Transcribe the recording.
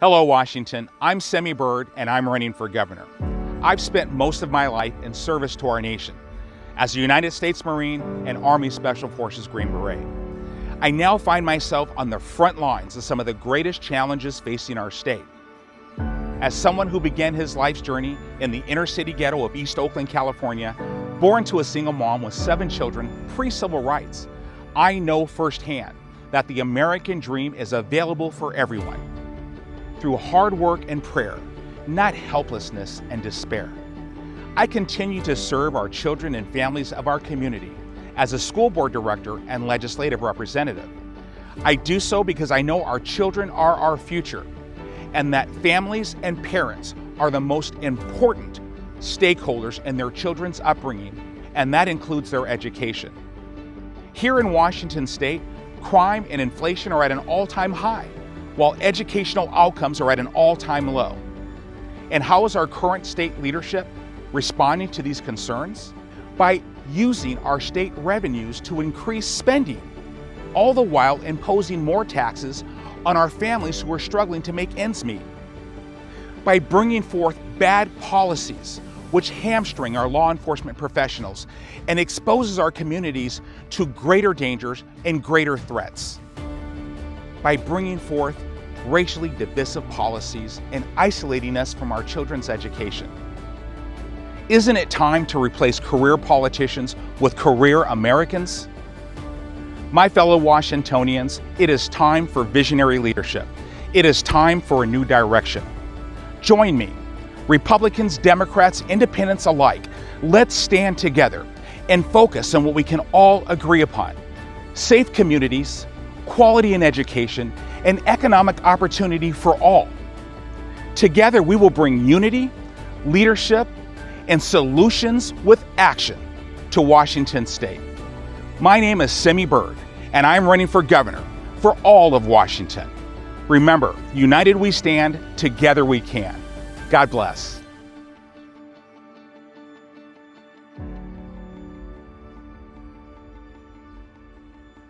Hello, Washington. I'm Semi Bird, and I'm running for governor. I've spent most of my life in service to our nation as a United States Marine and Army Special Forces Green Beret. I now find myself on the front lines of some of the greatest challenges facing our state. As someone who began his life's journey in the inner city ghetto of East Oakland, California, born to a single mom with 7 children, pre-civil rights, I know firsthand that the American dream is available for everyone. Through hard work and prayer, not helplessness and despair. I continue to serve our children and families of our community as a school board director and legislative representative. I do so because I know our children are our future, and that families and parents are the most important stakeholders in their children's upbringing, and that includes their education. Here in Washington State, crime and inflation are at an all-time high, while educational outcomes are at an all-time low. And how is our current state leadership responding to these concerns? By using our state revenues to increase spending, all the while imposing more taxes on our families who are struggling to make ends meet. By bringing forth bad policies which hamstring our law enforcement professionals and exposes our communities to greater dangers and greater threats. By bringing forth racially divisive policies and isolating us from our children's education. Isn't it time to replace career politicians with career Americans? My fellow Washingtonians, it is time for visionary leadership. It is time for a new direction. Join me, Republicans, Democrats, Independents alike. Let's stand together and focus on what we can all agree upon: safe communities, quality in education, and economic opportunity for all. Together, we will bring unity, leadership, and solutions with action to Washington State. My name is Semi Bird, and I'm running for governor for all of Washington. Remember, united we stand, together we can. God bless.